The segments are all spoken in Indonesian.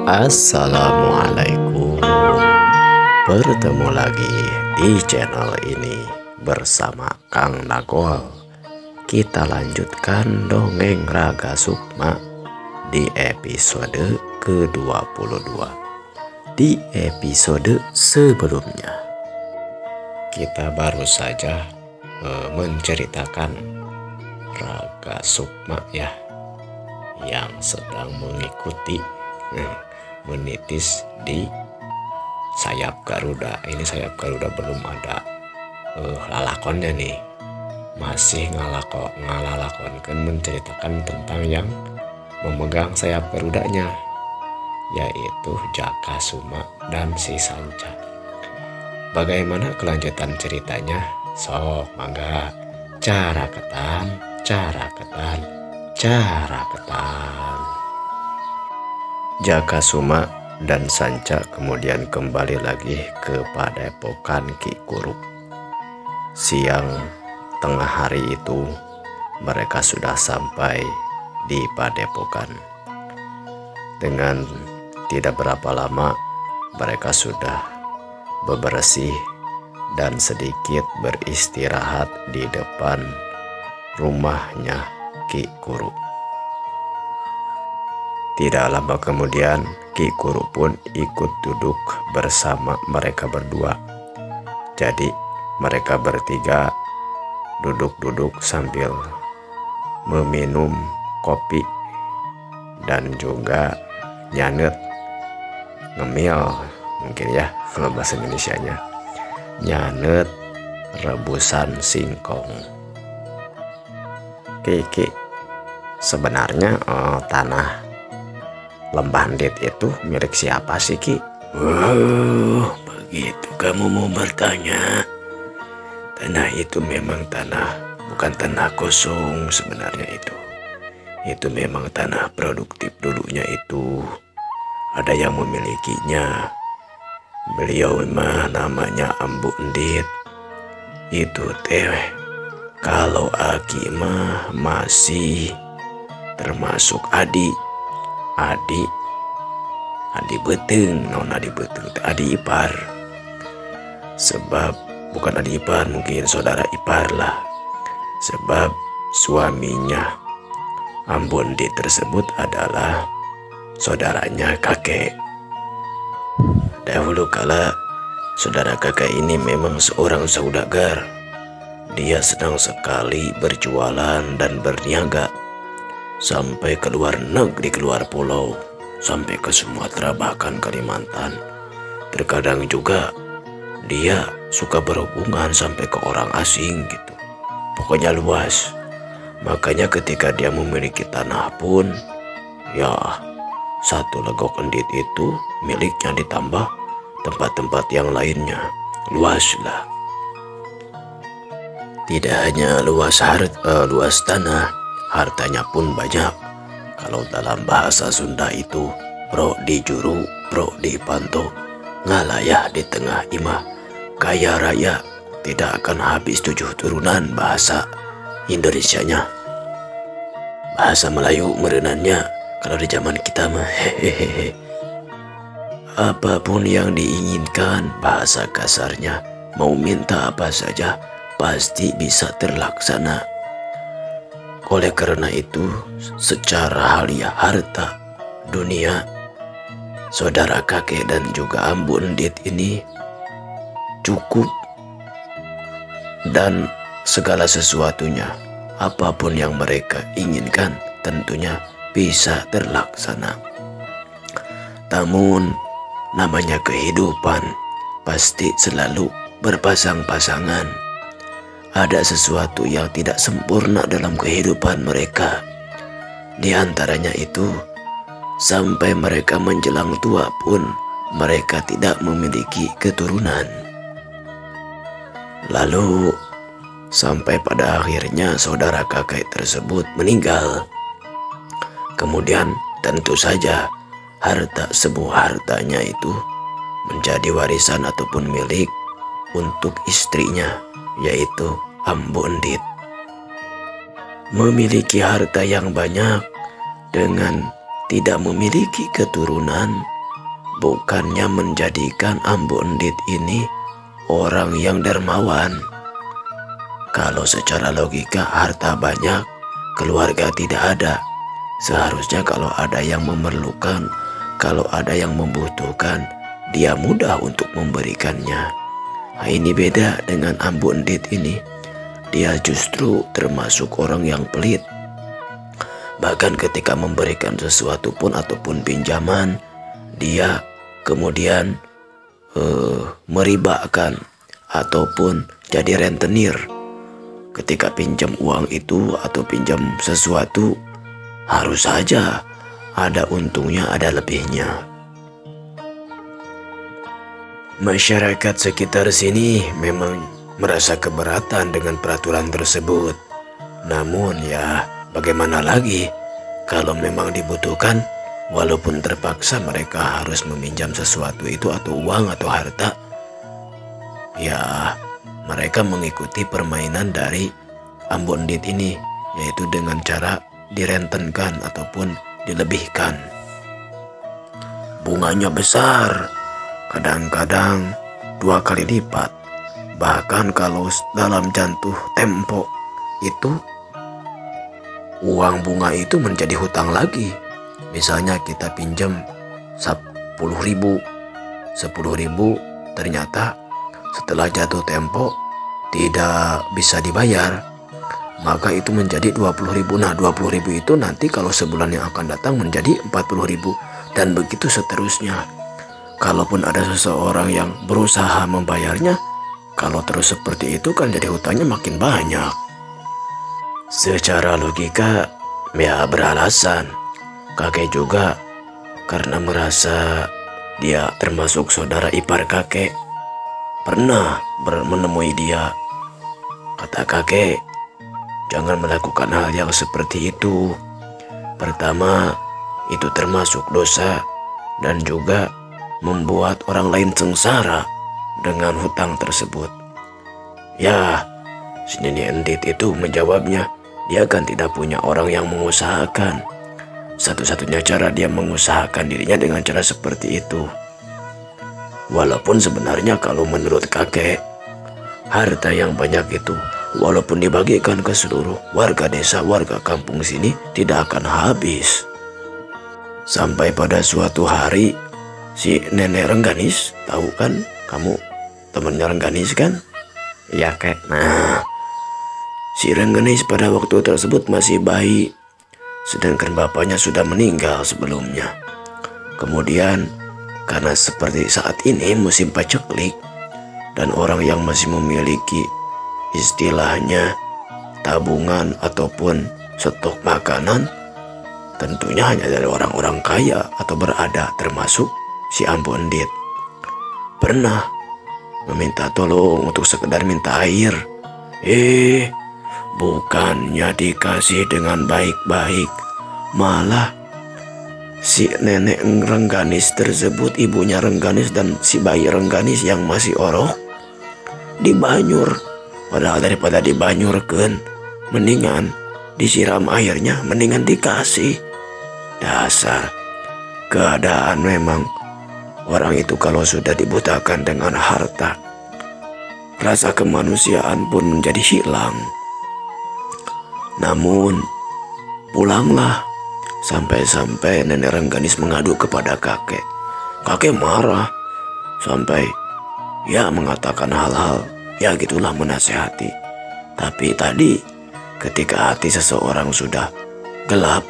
Assalamualaikum. Bertemu lagi di channel ini bersama Kang Nagol. Kita lanjutkan dongeng Raga Sukma di episode ke-22. Di episode sebelumnya kita baru saja menceritakan Raga Sukma ya, yang sedang mengikuti menitis di sayap Garuda. Ini sayap Garuda belum ada lalakonnya nih, masih ngalalakonkan menceritakan tentang yang memegang sayap Garudanya, yaitu Jaka Suma dan si Sanca. Bagaimana kelanjutan ceritanya? Sok mangga cara ketan. Jaka Suma dan Sanca kemudian kembali lagi ke padepokan Ki Kuruk. Siang tengah hari itu mereka sudah sampai di padepokan. Dengan tidak berapa lama mereka sudah bebersih dan sedikit beristirahat di depan rumahnya Ki Kuruk. Tidak lama kemudian Ki Kuruk pun ikut duduk bersama mereka berdua. Jadi mereka bertiga duduk-duduk sambil meminum kopi dan juga nyanet, ngemil mungkin ya kalau bahasa Indonesianya, nyanet rebusan singkong. Ki, sebenarnya tanah Lembah Ndit itu milik siapa sih, Ki? Begitu kamu mau bertanya. Tanah itu memang tanah, bukan tanah kosong sebenarnya itu. Itu memang tanah produktif dulunya itu. Ada yang memilikinya. Beliau mah namanya Ambu Ndit. Itu teh, kalau Aki mah masih termasuk Adi beteng, adi ipar. Sebab bukan adi ipar, mungkin saudara ipar lah. Sebab suaminya Ambu Ndit tersebut adalah saudaranya kakek. Dahulu kala saudara kakek ini memang seorang saudagar. Dia senang sekali berjualan dan berniaga sampai ke luar negeri, keluar pulau, sampai ke Sumatera bahkan Kalimantan. Terkadang juga dia suka berhubungan sampai ke orang asing gitu. Pokoknya luas. Makanya ketika dia memiliki tanah pun, ya satu legok endit itu miliknya ditambah tempat-tempat yang lainnya. Luas lah. Tidak hanya luas tanah, hartanya pun banyak. Kalau dalam bahasa Sunda itu pro di juru, pro di panto, ngalayah di tengah imah, kaya raya, tidak akan habis 7 turunan bahasa Indonesianya. Bahasa Melayu merenannya kalau di zaman kita mah hehehe. Apapun yang diinginkan, bahasa kasarnya, mau minta apa saja pasti bisa terlaksana. Oleh karena itu, secara haliah harta dunia, saudara kakek dan juga Ambu Ndit ini cukup, dan segala sesuatunya, apapun yang mereka inginkan tentunya bisa terlaksana. Namun namanya kehidupan pasti selalu berpasang-pasangan. Ada sesuatu yang tidak sempurna dalam kehidupan mereka. Di antaranya itu, sampai mereka menjelang tua pun mereka tidak memiliki keturunan. Lalu sampai pada akhirnya saudara kakek tersebut meninggal. Kemudian tentu saja semua hartanya itu menjadi warisan ataupun milik untuk istrinya, yaitu Ambu Ndit. Memiliki harta yang banyak dengan tidak memiliki keturunan bukannya menjadikan Ambu Endit ini orang yang dermawan. Kalau secara logika harta banyak, keluarga tidak ada. Seharusnya kalau ada yang memerlukan, kalau ada yang membutuhkan, dia mudah untuk memberikannya. Nah, ini beda dengan Ambu Endit ini. Dia justru termasuk orang yang pelit. Bahkan ketika memberikan sesuatu pun ataupun pinjaman, dia kemudian meribakan ataupun jadi rentenir. Ketika pinjam uang itu atau pinjam sesuatu, harus saja ada untungnya, ada lebihnya. Masyarakat sekitar sini memang merasa keberatan dengan peraturan tersebut. Namun ya, bagaimana lagi kalau memang dibutuhkan, walaupun terpaksa mereka harus meminjam sesuatu itu atau uang atau harta, ya mereka mengikuti permainan dari Ambu Endit ini, yaitu dengan cara direntenkan ataupun dilebihkan. Bunganya besar, kadang-kadang 2 kali lipat. Bahkan kalau dalam jatuh tempo itu, uang bunga itu menjadi hutang lagi. Misalnya kita pinjam 10.000, ternyata setelah jatuh tempo tidak bisa dibayar, maka itu menjadi 20.000. Nah, 20.000 itu nanti kalau sebulan yang akan datang menjadi 40.000, dan begitu seterusnya. Kalaupun ada seseorang yang berusaha membayarnya, kalau terus seperti itu kan jadi hutangnya makin banyak. Secara logika ya beralasan. Kakek juga karena merasa dia termasuk saudara ipar kakek, pernah menemui dia. Kata kakek, jangan melakukan hal yang seperti itu. Pertama, itu termasuk dosa dan juga membuat orang lain sengsara dengan hutang tersebut. Ya, si Nenek Endit itu menjawabnya, dia kan tidak punya orang yang mengusahakan. Satu-satunya cara dia mengusahakan dirinya dengan cara seperti itu. Walaupun sebenarnya kalau menurut kakek, harta yang banyak itu walaupun dibagikan ke seluruh warga desa, warga kampung sini, tidak akan habis. Sampai pada suatu hari, si Nenek Rengganis, tahu kan kamu temannya Rengganis kan? Iya kek. Nah, si Rengganis pada waktu tersebut masih bayi, sedangkan bapaknya sudah meninggal sebelumnya. Kemudian karena seperti saat ini musim paceklik dan orang yang masih memiliki istilahnya tabungan ataupun stok makanan tentunya hanya dari orang-orang kaya atau berada, termasuk si Ambu Endit. Pernah meminta tolong untuk sekedar minta air. Bukannya dikasih dengan baik-baik, malah si Nenek Rengganis tersebut, ibunya Rengganis dan si bayi Rengganis yang masih orok, dibanyur. Padahal daripada dibanyurkan, mendingan disiram airnya, mendingan dikasih. Dasar keadaan memang orang itu kalau sudah dibutakan dengan harta, rasa kemanusiaan pun menjadi hilang. Namun pulanglah, sampai-sampai Nenek Rengganis mengadu kepada kakek. Kakek marah sampai ya mengatakan hal-hal ya gitulah, menasehati. Tapi tadi ketika hati seseorang sudah gelap,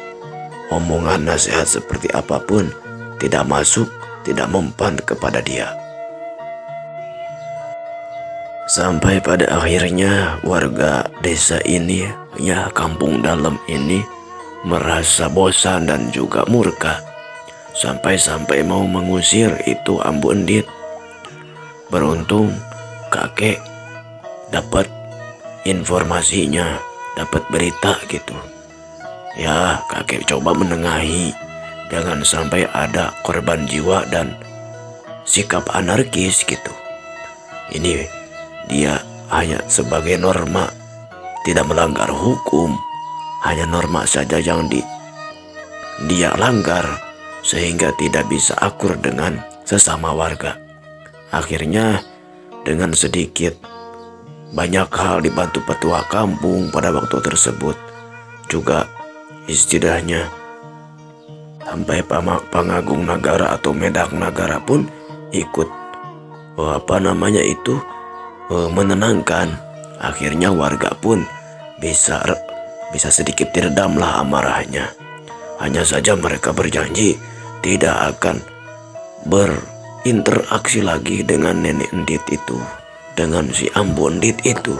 omongan nasihat seperti apapun tidak masuk, tidak mempan kepada dia. Sampai pada akhirnya warga desa ini, ya kampung dalam ini, merasa bosan dan juga murka. Sampai-sampai mau mengusir itu Ambu Endit. Beruntung kakek dapat informasinya, dapat berita gitu. Ya, kakek coba menengahi, jangan sampai ada korban jiwa dan sikap anarkis gitu. Ini dia hanya sebagai norma, tidak melanggar hukum, hanya norma saja yang dia langgar. sehingga tidak bisa akur dengan sesama warga. Akhirnya dengan sedikit banyak hal dibantu petua kampung pada waktu tersebut, juga istilahnya sampai Pangagung Nagara atau Medak Nagara pun ikut menenangkan. Akhirnya warga pun bisa sedikit diredamlah amarahnya. Hanya saja mereka berjanji tidak akan berinteraksi lagi dengan nenek Endit itu, dengan si Ambu Endit itu.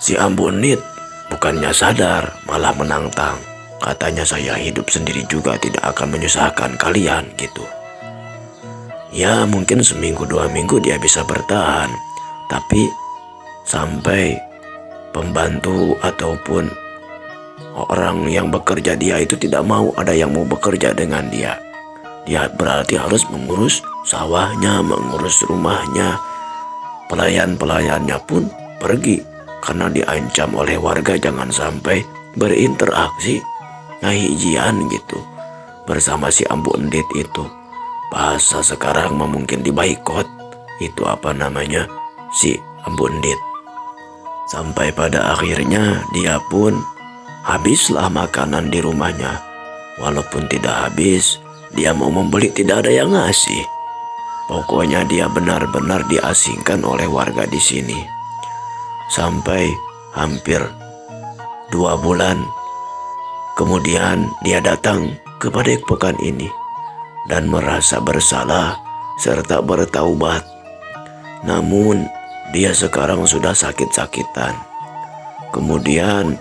Si Ambu Endit bukannya sadar, malah menantang. Katanya, saya hidup sendiri juga tidak akan menyusahkan kalian gitu. Ya mungkin seminggu 2 minggu dia bisa bertahan, tapi sampai pembantu ataupun orang yang bekerja dia itu tidak mau ada yang mau bekerja dengan dia. Dia berarti harus mengurus sawahnya, mengurus rumahnya. Pelayan-pelayannya pun pergi karena diancam oleh warga jangan sampai berinteraksi ngahijian gitu bersama si Ambu Endit itu. Bahasa sekarang mungkin dibaikot itu si Ambu Endit. Sampai pada akhirnya dia pun habislah makanan di rumahnya. Walaupun tidak habis, dia mau membeli tidak ada yang ngasih. Pokoknya dia benar-benar diasingkan oleh warga di sini. Sampai hampir 2 bulan kemudian dia datang ke padepokan ini dan merasa bersalah serta bertaubat. Namun dia sekarang sudah sakit-sakitan. Kemudian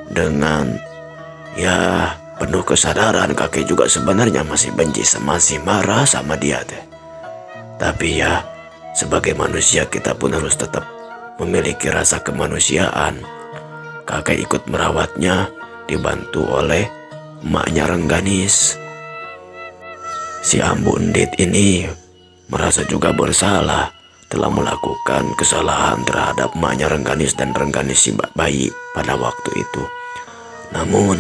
dengan penuh kesadaran, kakek juga sebenarnya masih benci, masih marah sama dia teh. Tapi sebagai manusia kita pun harus tetap memiliki rasa kemanusiaan. Kakek ikut merawatnya, dibantu oleh emaknya Rengganis. Si Ambu Endit ini merasa juga bersalah telah melakukan kesalahan terhadap emaknya Rengganis dan Rengganis si bayi pada waktu itu. Namun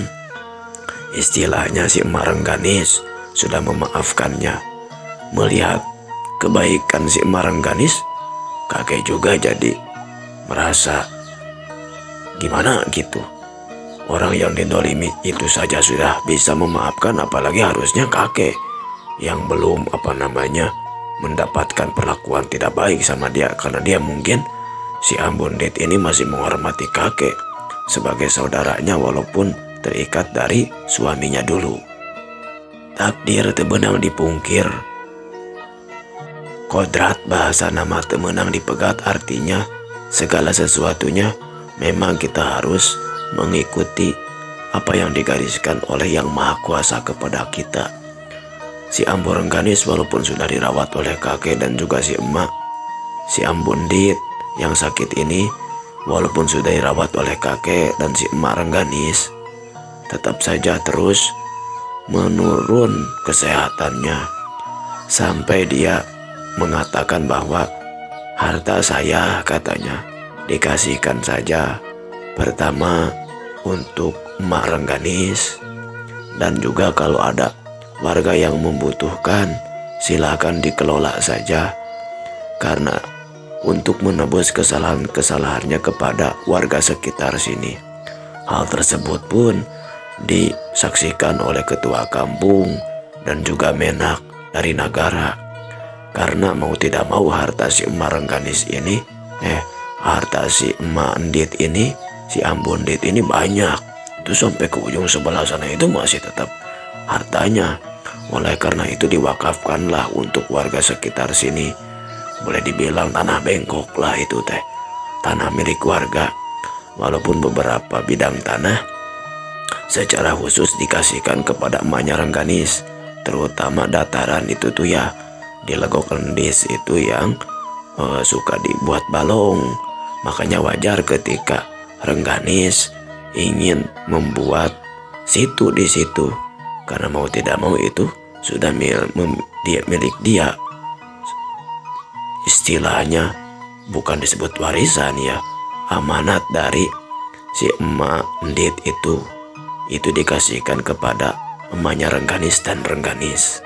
istilahnya si emak Rengganis sudah memaafkannya. Melihat kebaikan si emak Rengganis, kakek juga jadi merasa gimana gitu. Orang yang didolimi itu saja sudah bisa memaafkan, apalagi harusnya kakek yang belum mendapatkan perlakuan tidak baik sama dia. Karena dia mungkin si Ambu Endit ini masih menghormati kakek sebagai saudaranya walaupun terikat dari suaminya dulu. Takdir tebenang dipungkir. Kodrat bahasa nama temenang dipegat, artinya segala sesuatunya memang kita harus mengikuti apa yang digariskan oleh Yang Maha Kuasa kepada kita. Si Ambu Rengganis walaupun sudah dirawat oleh kakek dan juga si emak, si Ambu Endit yang sakit ini walaupun sudah dirawat oleh kakek dan si emak Rengganis, tetap saja terus menurun kesehatannya. Sampai dia mengatakan bahwa harta saya, katanya, dikasihkan saja pertama untuk emak Rengganis, dan juga kalau ada warga yang membutuhkan silakan dikelola saja, karena untuk menebus kesalahannya kepada warga sekitar sini. Hal tersebut pun disaksikan oleh ketua kampung dan juga menak dari Nagara. Karena mau tidak mau harta si emak Rengganis ini, harta si emak Endit ini, si Ambu Endit ini banyak. Itu sampai ke ujung sebelah sana itu masih tetap hartanya. Oleh karena itu diwakafkanlah untuk warga sekitar sini. Boleh dibilang tanah bengkok lah itu teh. Tanah milik warga. Walaupun beberapa bidang tanah secara khusus dikasihkan kepada emaknya Rengganis. Terutama dataran itu tuh di Legok Endis itu yang suka dibuat balong. Makanya wajar ketika Rengganis ingin membuat situ di situ. Karena mau tidak mau itu sudah milik dia. Istilahnya bukan disebut warisan amanat dari si emak Endit itu dikasihkan kepada emaknya Rengganis dan Rengganis.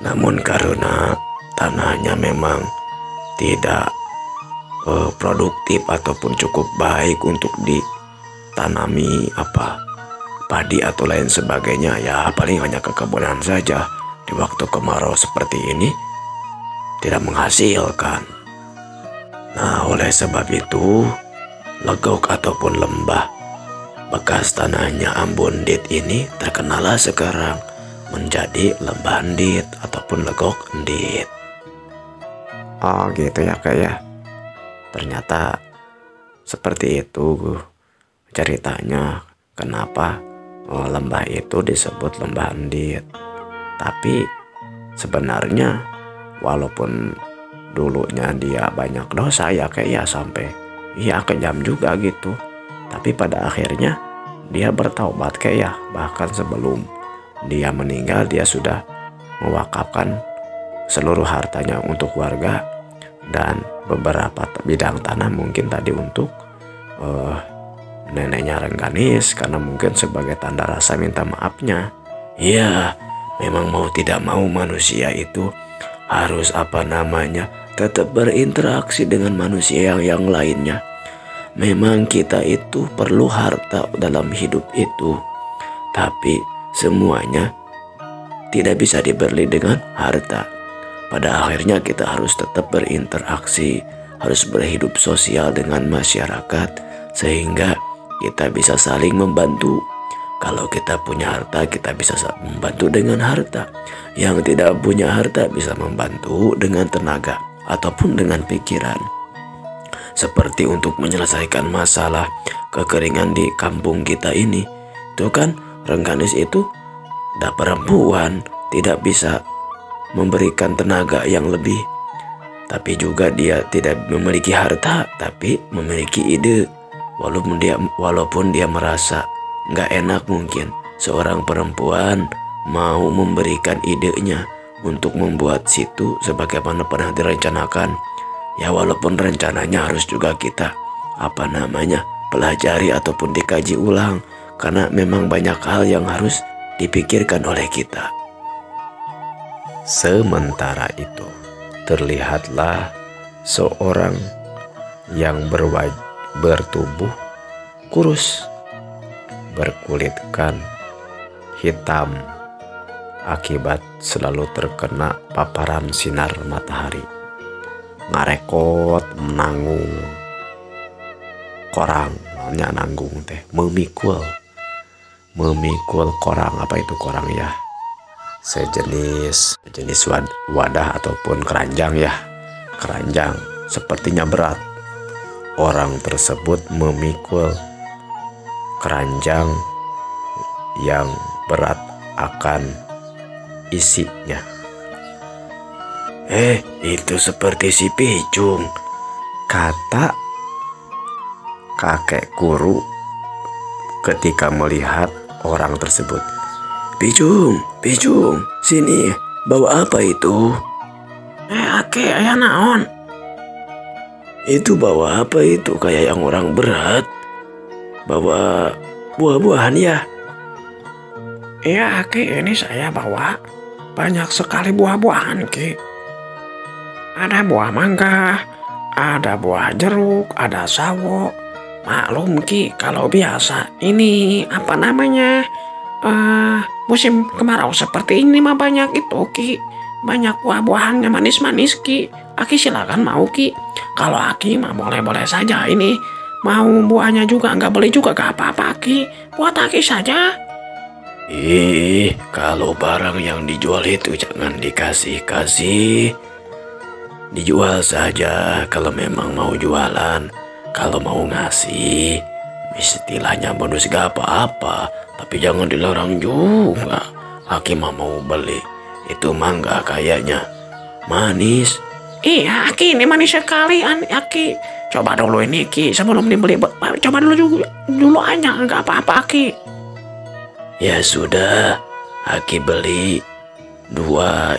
Namun karena tanahnya memang tidak produktif ataupun cukup baik untuk ditanami padi atau lain sebagainya, ya paling hanya kekebunan saja. Di waktu kemarau seperti ini tidak menghasilkan. Nah, oleh sebab itu legok ataupun lembah bekas tanahnya Ambondit ini terkenalah sekarang menjadi Lembah Endit ataupun Legok Endit. Oh gitu ya Kak ya. Ternyata seperti itu ceritanya kenapa lembah itu disebut Lembah Endit. Tapi sebenarnya walaupun dulunya dia banyak dosa ya Kak ya, sampai kejam juga gitu. Tapi pada akhirnya dia bertaubat Kak ya. Bahkan sebelum dia meninggal dia sudah mewakafkan seluruh hartanya untuk warga dan beberapa bidang tanah mungkin tadi untuk neneknya Rengganis, karena mungkin sebagai tanda rasa minta maafnya. Iya, memang mau tidak mau manusia itu harus tetap berinteraksi dengan manusia yang lainnya. Memang kita itu perlu harta dalam hidup itu, tapi semuanya tidak bisa dibeli dengan harta. Pada akhirnya kita harus tetap berinteraksi, harus berhidup sosial dengan masyarakat, sehingga kita bisa saling membantu. Kalau kita punya harta, kita bisa membantu dengan harta. Yang tidak punya harta bisa membantu dengan tenaga ataupun dengan pikiran. Seperti untuk menyelesaikan masalah kekeringan di kampung kita ini. Itu kan Rengganis itu perempuan, tidak bisa memberikan tenaga yang lebih. Tapi juga dia tidak memiliki harta, tapi memiliki ide. Walaupun dia merasa nggak enak mungkin seorang perempuan mau memberikan idenya untuk membuat situ sebagaimana pernah direncanakan. Ya walaupun rencananya harus juga kita pelajari ataupun dikaji ulang, karena memang banyak hal yang harus dipikirkan oleh kita. Sementara itu terlihatlah seorang yang bertubuh kurus, berkulitkan hitam akibat selalu terkena paparan sinar matahari. Ngarekot menanggung korang, namanya nanggung teh, memikul korang. Apa itu korang ya? Sejenis wadah ataupun keranjang ya. Keranjang sepertinya berat. Orang tersebut memikul keranjang yang berat akan isinya. Itu seperti si Picung, kata kakek guru ketika melihat orang tersebut. Picung, sini, bawa apa itu? Ake, ayah naon? Itu bawa apa itu, kayak yang orang berat? Bawa buah-buahan ya? Iya, Ki, ini saya bawa banyak sekali buah-buahan, Ki. Ada buah mangga, ada buah jeruk, ada sawo. Maklum, Ki, kalau biasa ini musim kemarau seperti ini mah banyak itu, Ki. Banyak buah-buahannya manis-manis, Ki. Aki silakan mau, Ki. Kalau Aki mah boleh-boleh saja ini. Mau buahnya juga nggak beli juga gak apa-apa, Ki. Buat Aki saja. Kalau barang yang dijual itu jangan dikasih-kasih. Dijual saja kalau memang mau jualan. Kalau mau ngasih, istilahnya bonus gak apa-apa. Tapi jangan dilarang juga. Aki mah mau beli. Itu mangga kayaknya manis. Iya, Ki, ini manis sekali, Aki. Coba dulu ini, Ki, sebelum dibeli. Coba dulu aja, nggak apa-apa, Ki. Ya sudah, Aki beli dua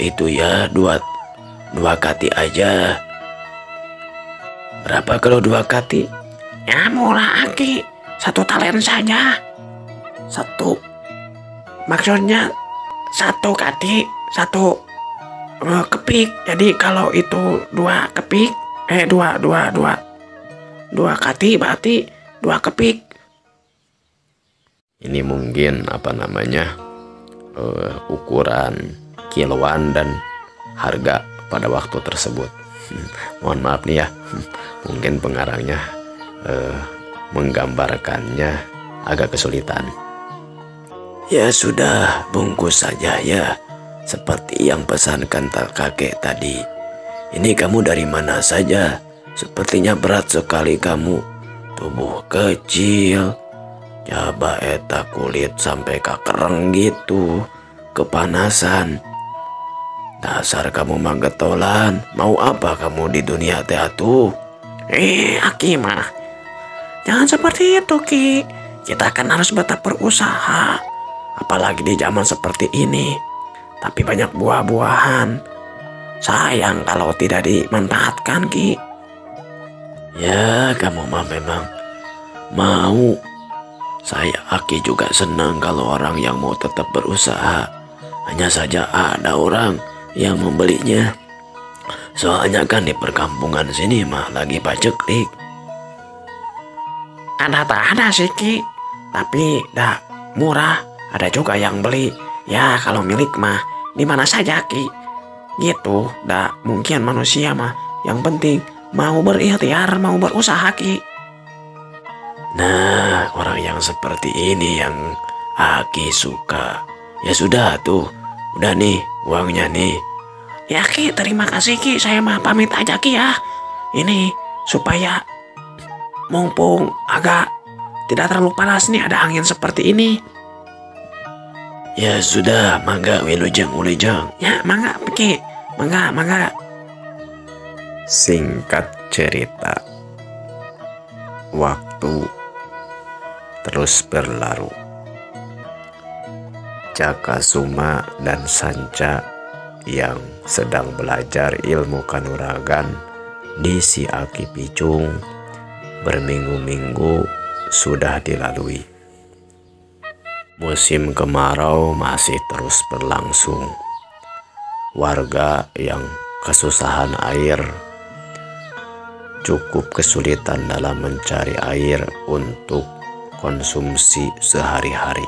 kati aja. Berapa kalau 2 kati? Ya murah, Aki. 1 talen saja. 1. Maksudnya satu kaki, satu kepik. Jadi kalau itu dua kepik, dua kaki berarti dua kepik. Ini mungkin ukuran kiloan dan harga pada waktu tersebut. Mohon maaf nih ya, mungkin pengarangnya menggambarkannya agak kesulitan. Ya sudah, bungkus saja ya, seperti yang pesankan kakek tadi. Ini kamu dari mana saja? Sepertinya berat sekali kamu. Tubuh kecil, coba eta kulit sampai kakereng gitu, kepanasan. Dasar kamu manggetolan, mau apa kamu di dunia teh atuh? Aki mah, jangan seperti itu Ki. Kita kan harus tetap berusaha, apalagi di zaman seperti ini. Tapi banyak buah-buahan, sayang kalau tidak dimanfaatkan Ki. Ya kamu mah memang mau. Saya Aki juga senang kalau orang yang mau tetap berusaha. Hanya saja ada orang yang membelinya. Soalnya kan di perkampungan sini mah lagi paceklik. Ada sih Ki, tapi dah murah. Ada juga yang beli. Ya kalau milik mah di mana saja Ki. Gitu, dah mungkin manusia mah yang penting mau berikhtiar, mau berusaha Ki. Nah, orang yang seperti ini yang Aki suka. Ya sudah tuh, udah nih uangnya nih. Ya Ki, terima kasih Ki, saya mah pamit aja Ki ya. Ini supaya mumpung agak tidak terlalu panas nih, ada angin seperti ini. Ya sudah, mangga wilujeng. Ya mangga Ki, mangga. Singkat cerita, waktu terus berlalu. Jakasuma dan Sanca yang sedang belajar ilmu kanuragan di Si Aki Picung berminggu-minggu sudah dilalui. Musim kemarau masih terus berlangsung. Warga yang kesusahan air cukup kesulitan dalam mencari air untuk konsumsi sehari-hari.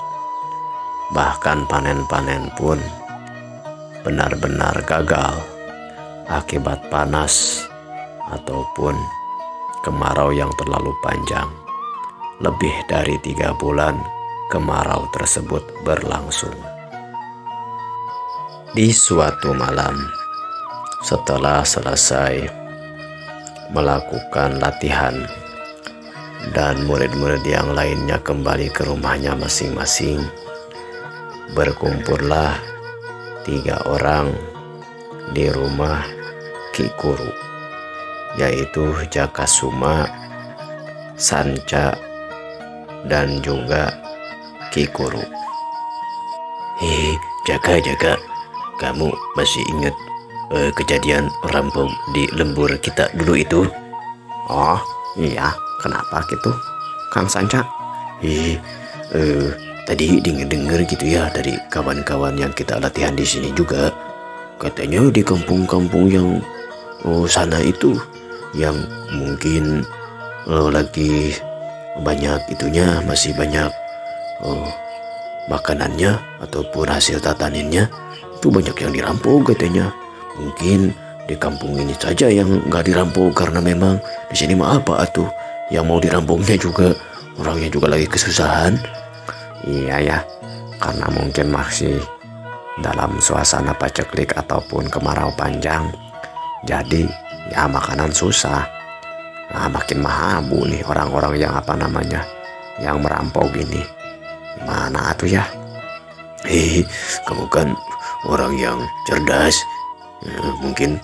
Bahkan panen-panen pun benar-benar gagal akibat panas ataupun kemarau yang terlalu panjang. Lebih dari 3 bulan kemarau tersebut berlangsung. Di suatu malam, setelah selesai melakukan latihan dan murid-murid yang lainnya kembali ke rumahnya masing-masing, berkumpullah 3 orang di rumah Kikuru, yaitu Jakasuma, Sanca, dan juga Kikuru. Jaga, kamu masih ingat kejadian rampok di lembur kita dulu itu? Oh iya, kenapa gitu Kang Sanca? Tadi denger gitu ya dari kawan-kawan yang kita latihan di sini juga. Katanya di kampung-kampung yang sana itu, yang mungkin lagi banyak itunya, masih banyak makanannya ataupun hasil tataninnya, itu banyak yang dirampok katanya. Mungkin di kampung ini saja yang nggak dirampok, karena memang di sini mah apa atuh yang mau dirampoknya juga orangnya juga lagi kesusahan. Iya ya, karena mungkin masih dalam suasana paceklik ataupun kemarau panjang, jadi ya makanan susah. Nah, makin mahabu nih orang-orang yang yang merampok gini. Gimana tuh ya? Kamu kan orang yang cerdas, mungkin,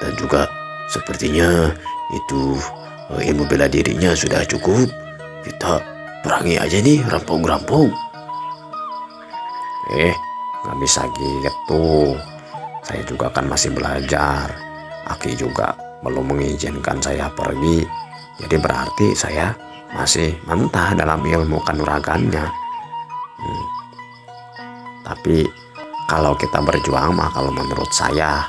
dan juga sepertinya itu ilmu bela dirinya sudah cukup. Kita perangi aja nih rampok-rampok. Nggak bisa gitu. Saya juga kan masih belajar. Aki juga belum mengizinkan saya pergi. Jadi berarti saya masih mentah dalam ilmu kanuragannya. Tapi kalau kita berjuang mah kalau menurut saya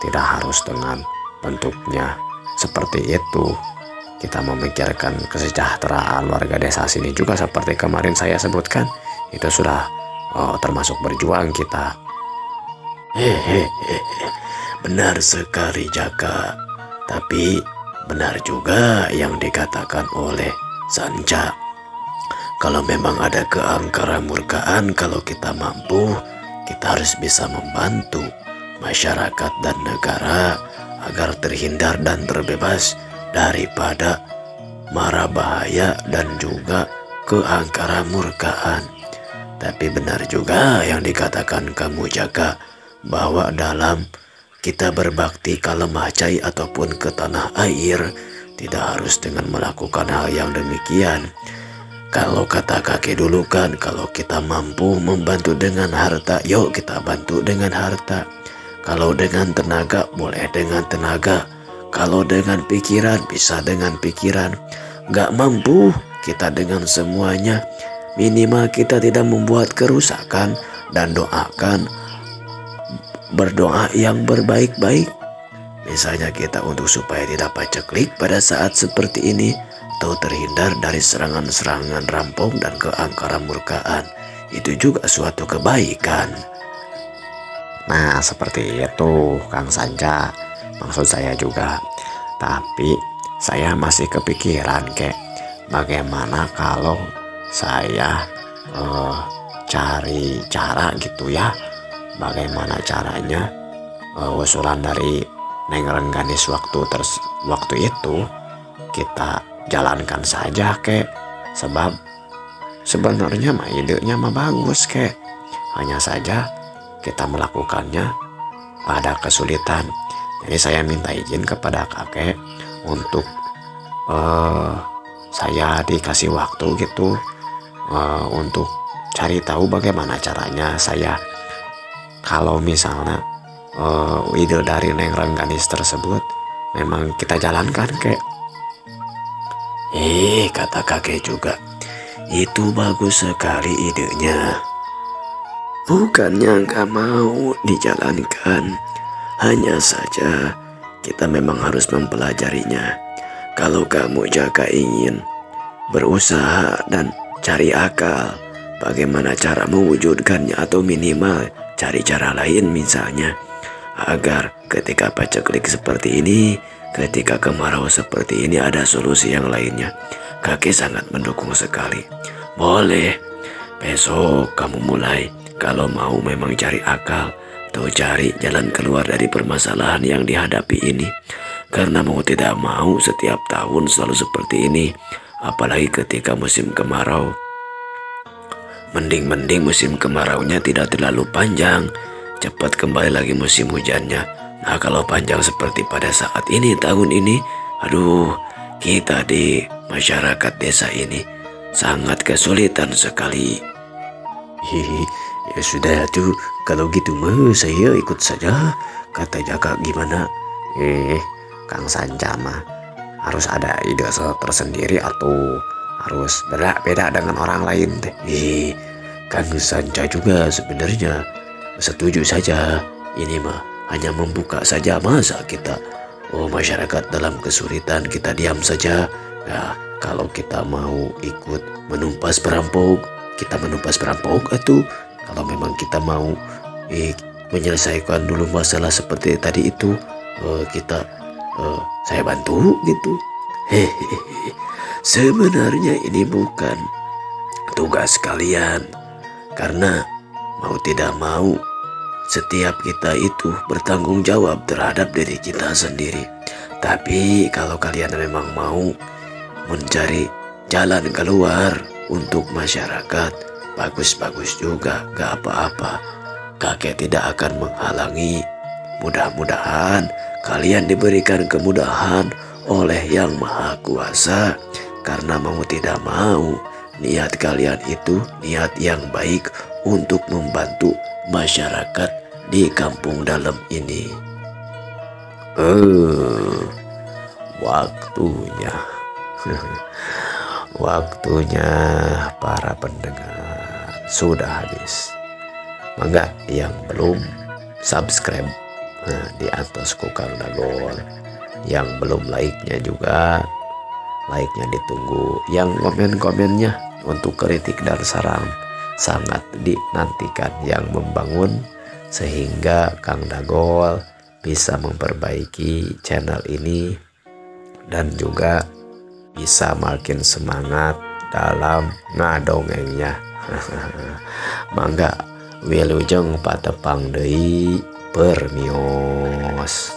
tidak harus dengan bentuknya seperti itu. Kita memikirkan kesejahteraan warga desa sini juga seperti kemarin saya sebutkan, itu sudah termasuk berjuang kita. Hehehe, benar sekali Jaka. Tapi benar juga yang dikatakan oleh Sanca. Kalau memang ada keangkara murkaan, kalau kita mampu, kita harus bisa membantu masyarakat dan negara agar terhindar dan terbebas daripada mara bahaya dan juga keangkara murkaan. Tapi benar juga yang dikatakan kamu Jaka, bahwa dalam kita berbakti ke lemah cai ataupun ke tanah air, tidak harus dengan melakukan hal yang demikian. Kalau kata kakek dulu kan, kalau kita mampu membantu dengan harta, yuk kita bantu dengan harta. Kalau dengan tenaga, boleh dengan tenaga. Kalau dengan pikiran, bisa dengan pikiran. Gak mampu, kita dengan semuanya. Minimal kita tidak membuat kerusakan dan berdoa yang berbaik-baik. Misalnya kita untuk supaya tidak paceklik pada saat seperti ini, atau terhindar dari serangan-serangan rampok dan keangkara murkaan. Itu juga suatu kebaikan. Nah seperti itu Kang Sanca, maksud saya juga. Tapi saya masih kepikiran bagaimana kalau saya cari cara gitu ya, bagaimana caranya usulan dari Neng Rengganis waktu itu kita jalankan saja sebab sebenarnya mah idenya mah bagus hanya saja kita melakukannya ada kesulitan. Jadi saya minta izin kepada kakek untuk saya dikasih waktu gitu untuk cari tahu bagaimana caranya saya, kalau misalnya ide dari Neng Rengganis tersebut memang kita jalankan kata kakek juga, itu bagus sekali idenya. Bukannya nggak mau dijalankan, hanya saja kita memang harus mempelajarinya. Kalau kamu Jaka ingin berusaha dan cari akal bagaimana cara mewujudkannya, atau minimal cari cara lain misalnya, agar ketika paceklik seperti ini, ketika kemarau seperti ini ada solusi yang lainnya, kakek sangat mendukung sekali. Boleh, besok kamu mulai. Kalau mau memang cari akal atau cari jalan keluar dari permasalahan yang dihadapi ini. Karena mau tidak mau setiap tahun selalu seperti ini, apalagi ketika musim kemarau. Mending musim kemaraunya tidak terlalu panjang, cepat kembali lagi musim hujannya. Nah kalau panjang seperti pada saat ini, tahun ini, aduh, kita di masyarakat desa ini sangat kesulitan sekali. Ya sudah tuh, kalau gitu mah saya ikut saja, kata Jaka. Gimana? Kang Sanca mah harus ada ide tersendiri atau harus beda dengan orang lain teh. Kang Sanca juga sebenarnya setuju saja. Ini mah hanya membuka saja, masa kita masyarakat dalam kesulitan kita diam saja. Nah, kalau kita mau ikut menumpas perampok, kita menumpas perampok atau kalau memang kita mau menyelesaikan dulu masalah seperti tadi itu, saya bantu gitu. Sebenarnya ini bukan tugas kalian, karena mau tidak mau setiap kita itu bertanggung jawab terhadap diri kita sendiri. Tapi kalau kalian memang mau mencari jalan keluar untuk masyarakat, bagus-bagus juga, gak apa-apa. Kakek tidak akan menghalangi. Mudah-mudahan kalian diberikan kemudahan oleh Yang Maha Kuasa. Karena mau tidak mau, niat kalian itu niat yang baik untuk membantu masyarakat di kampung dalam ini. Waktunya waktunya para pendengar sudah habis. Mangga yang belum subscribe di atas Kang Dagol, yang belum like-nya juga like-nya ditunggu, yang komen-komennya untuk kritik dan saran sangat dinantikan, yang membangun sehingga Kang Dagol bisa memperbaiki channel ini dan juga bisa makin semangat dalam ngadongengnya. Mangga wilujeng patepang deui permios.